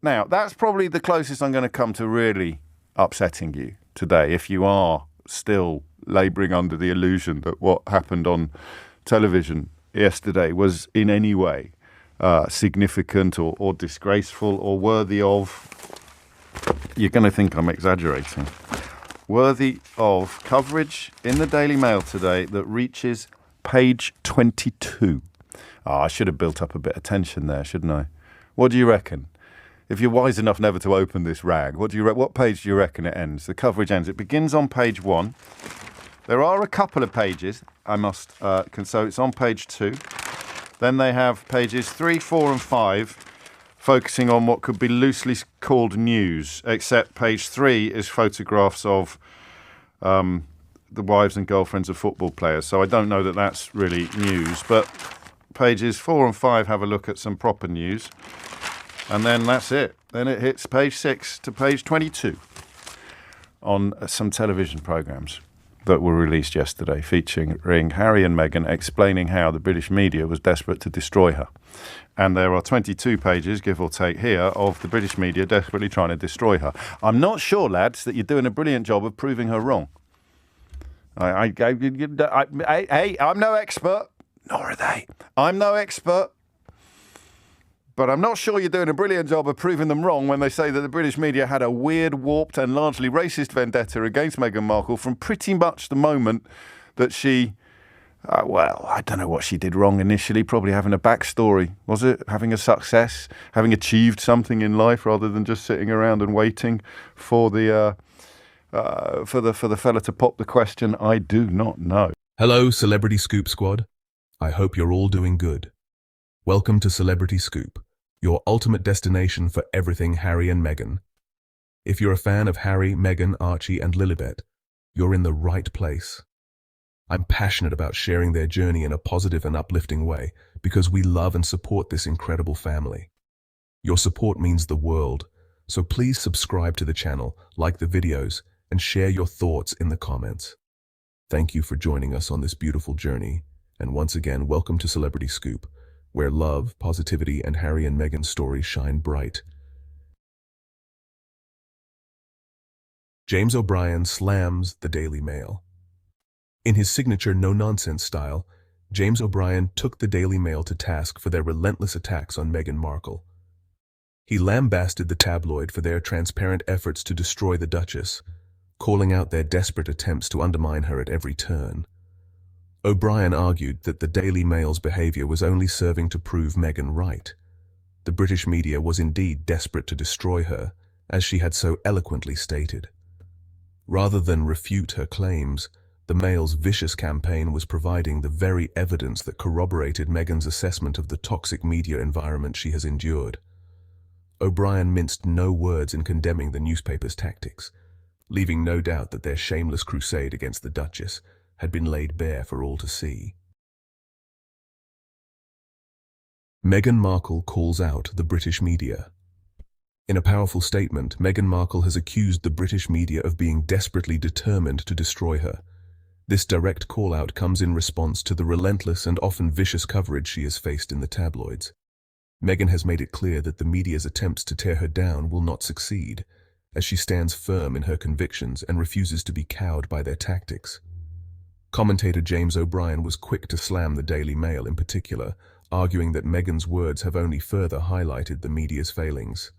Now, that's probably the closest I'm going to come to really upsetting you today, if you are still labouring under the illusion that what happened on television yesterday was in any way significant or disgraceful or worthy of, you're going to think I'm exaggerating, worthy of coverage in the Daily Mail today that reaches page 22. I should have built up a bit of tension there, shouldn't I? What do you reckon? If you're wise enough never to open this rag, what page do you reckon it ends? The coverage ends. It begins on page 1. There are a couple of pages, so it's on page 2. Then they have pages 3, 4 and 5 focusing on what could be loosely called news, except page 3 is photographs of the wives and girlfriends of football players. So I don't know that that's really news, but pages 4 and 5 have a look at some proper news. And then that's it. Then it hits page 6 to page 22 on some television programmes that were released yesterday featuring Harry and Meghan explaining how the British media was desperate to destroy her. And there are 22 pages, give or take here, of the British media desperately trying to destroy her. I'm not sure, lads, that you're doing a brilliant job of proving her wrong. I'm no expert, nor are they. I'm no expert. But I'm not sure you're doing a brilliant job of proving them wrong when they say that the British media had a weird, warped and largely racist vendetta against Meghan Markle from pretty much the moment that she, I don't know what she did wrong initially, probably having a backstory. Was it having a success, having achieved something in life rather than just sitting around and waiting for the fella to pop the question? I do not know. Hello, Celebrity Scoop Squad. I hope you're all doing good. Welcome to Celebrity Scoop, your ultimate destination for everything Harry and Meghan. If you're a fan of Harry, Meghan, Archie and Lilibet, you're in the right place. I'm passionate about sharing their journey in a positive and uplifting way because we love and support this incredible family. Your support means the world, so please subscribe to the channel, like the videos, and share your thoughts in the comments. Thank you for joining us on this beautiful journey, and once again, welcome to Celebrity Scoop, where love, positivity, and Harry and Meghan's stories shine bright. James O'Brien slams the Daily Mail. In his signature no-nonsense style, James O'Brien took the Daily Mail to task for their relentless attacks on Meghan Markle. He lambasted the tabloid for their transparent efforts to destroy the Duchess, calling out their desperate attempts to undermine her at every turn. O'Brien argued that the Daily Mail's behaviour was only serving to prove Meghan right. The British media was indeed desperate to destroy her, as she had so eloquently stated. Rather than refute her claims, the Mail's vicious campaign was providing the very evidence that corroborated Meghan's assessment of the toxic media environment she has endured. O'Brien minced no words in condemning the newspaper's tactics, leaving no doubt that their shameless crusade against the Duchess had been laid bare for all to see. Meghan Markle calls out the British media. In a powerful statement, Meghan Markle has accused the British media of being desperately determined to destroy her. This direct call-out comes in response to the relentless and often vicious coverage she has faced in the tabloids. Meghan has made it clear that the media's attempts to tear her down will not succeed, as she stands firm in her convictions and refuses to be cowed by their tactics. Commentator James O'Brien was quick to slam the Daily Mail in particular, arguing that Meghan's words have only further highlighted the media's failings.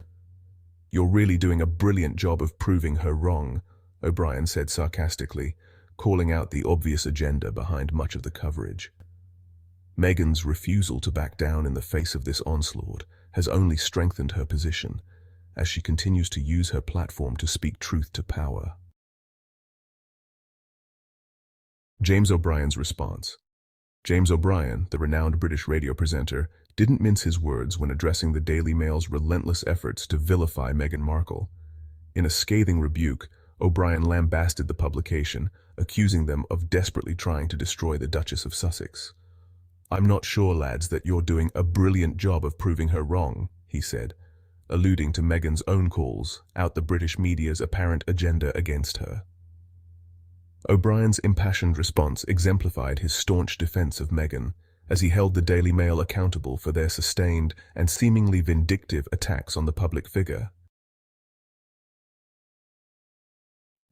"You're really doing a brilliant job of proving her wrong," O'Brien said sarcastically, calling out the obvious agenda behind much of the coverage. Meghan's refusal to back down in the face of this onslaught has only strengthened her position, as she continues to use her platform to speak truth to power. James O'Brien's response. James O'Brien, the renowned British radio presenter, didn't mince his words when addressing the Daily Mail's relentless efforts to vilify Meghan Markle. In a scathing rebuke, O'Brien lambasted the publication, accusing them of desperately trying to destroy the Duchess of Sussex. "I'm not sure, lads, that you're doing a brilliant job of proving her wrong," he said, alluding to Meghan's own calls out the British media's apparent agenda against her. O'Brien's impassioned response exemplified his staunch defense of Meghan, as he held the Daily Mail accountable for their sustained and seemingly vindictive attacks on the public figure.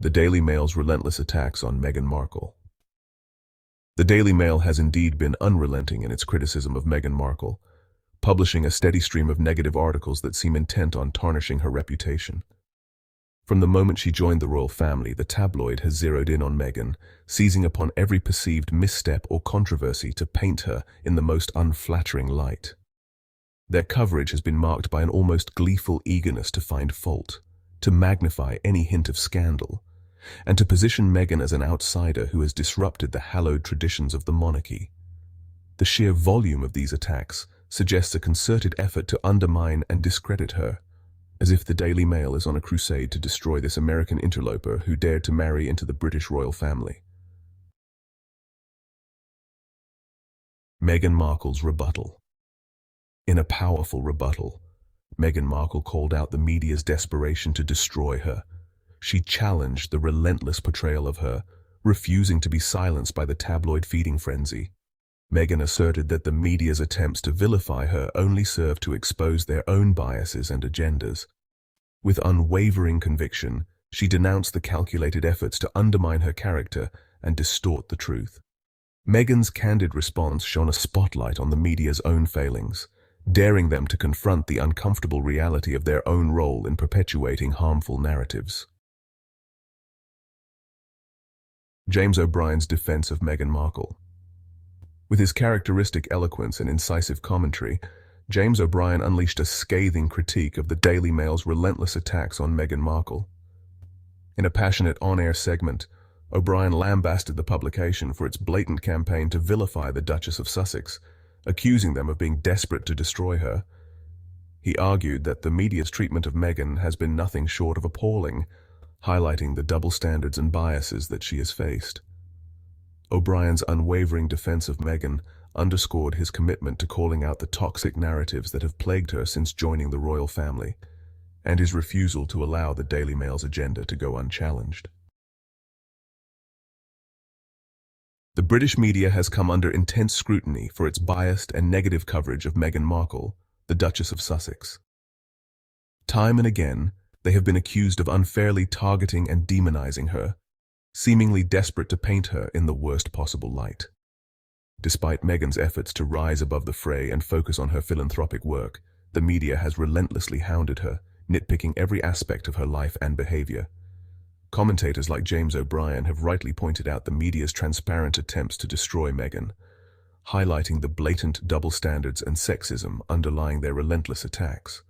The Daily Mail's relentless attacks on Meghan Markle. The Daily Mail has indeed been unrelenting in its criticism of Meghan Markle, publishing a steady stream of negative articles that seem intent on tarnishing her reputation. From the moment she joined the royal family, the tabloid has zeroed in on Meghan, seizing upon every perceived misstep or controversy to paint her in the most unflattering light. Their coverage has been marked by an almost gleeful eagerness to find fault, to magnify any hint of scandal, and to position Meghan as an outsider who has disrupted the hallowed traditions of the monarchy. The sheer volume of these attacks suggests a concerted effort to undermine and discredit her, as if the Daily Mail is on a crusade to destroy this American interloper who dared to marry into the British royal family. Meghan Markle's rebuttal. In a powerful rebuttal, Meghan Markle called out the media's desperation to destroy her. She challenged the relentless portrayal of her, refusing to be silenced by the tabloid feeding frenzy. Meghan asserted that the media's attempts to vilify her only serve to expose their own biases and agendas. With unwavering conviction, she denounced the calculated efforts to undermine her character and distort the truth. Meghan's candid response shone a spotlight on the media's own failings, daring them to confront the uncomfortable reality of their own role in perpetuating harmful narratives. James O'Brien's defense of Meghan Markle. With his characteristic eloquence and incisive commentary, James O'Brien unleashed a scathing critique of the Daily Mail's relentless attacks on Meghan Markle. In a passionate on-air segment, O'Brien lambasted the publication for its blatant campaign to vilify the Duchess of Sussex, accusing them of being desperate to destroy her. He argued that the media's treatment of Meghan has been nothing short of appalling, highlighting the double standards and biases that she has faced. O'Brien's unwavering defense of Meghan underscored his commitment to calling out the toxic narratives that have plagued her since joining the royal family, and his refusal to allow the Daily Mail's agenda to go unchallenged. The British media has come under intense scrutiny for its biased and negative coverage of Meghan Markle, the Duchess of Sussex. Time and again, they have been accused of unfairly targeting and demonizing her, seemingly desperate to paint her in the worst possible light. Despite Meghan's efforts to rise above the fray and focus on her philanthropic work, the media has relentlessly hounded her, nitpicking every aspect of her life and behavior. Commentators like James O'Brien have rightly pointed out the media's transparent attempts to destroy Meghan, highlighting the blatant double standards and sexism underlying their relentless attacks.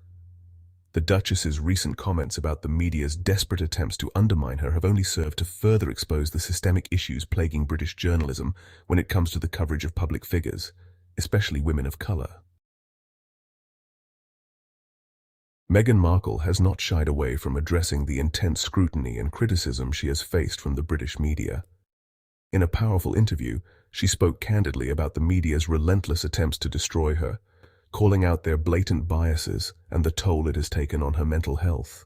The Duchess's recent comments about the media's desperate attempts to undermine her have only served to further expose the systemic issues plaguing British journalism when it comes to the coverage of public figures, especially women of colour. Meghan Markle has not shied away from addressing the intense scrutiny and criticism she has faced from the British media. In a powerful interview, she spoke candidly about the media's relentless attempts to destroy her, calling out their blatant biases and the toll it has taken on her mental health.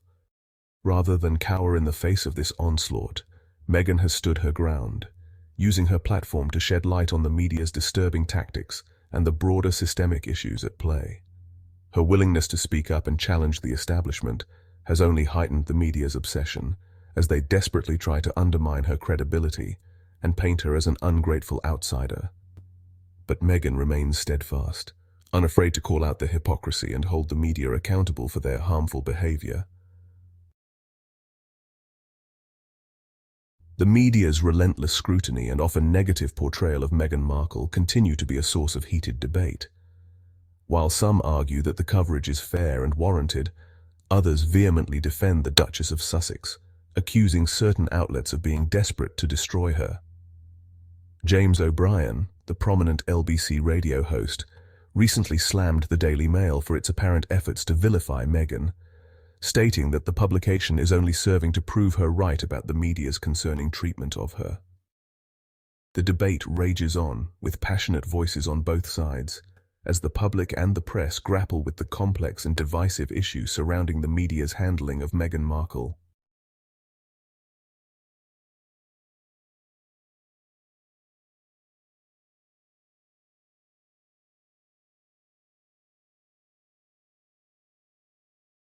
Rather than cower in the face of this onslaught, Meghan has stood her ground, using her platform to shed light on the media's disturbing tactics and the broader systemic issues at play. Her willingness to speak up and challenge the establishment has only heightened the media's obsession, as they desperately try to undermine her credibility and paint her as an ungrateful outsider. But Meghan remains steadfast, unafraid to call out the hypocrisy and hold the media accountable for their harmful behavior. The media's relentless scrutiny and often negative portrayal of Meghan Markle continue to be a source of heated debate. While some argue that the coverage is fair and warranted, others vehemently defend the Duchess of Sussex, accusing certain outlets of being desperate to destroy her. James O'Brien, the prominent LBC radio host, recently slammed the Daily Mail for its apparent efforts to vilify Meghan, stating that the publication is only serving to prove her right about the media's concerning treatment of her. The debate rages on, with passionate voices on both sides, as the public and the press grapple with the complex and divisive issues surrounding the media's handling of Meghan Markle.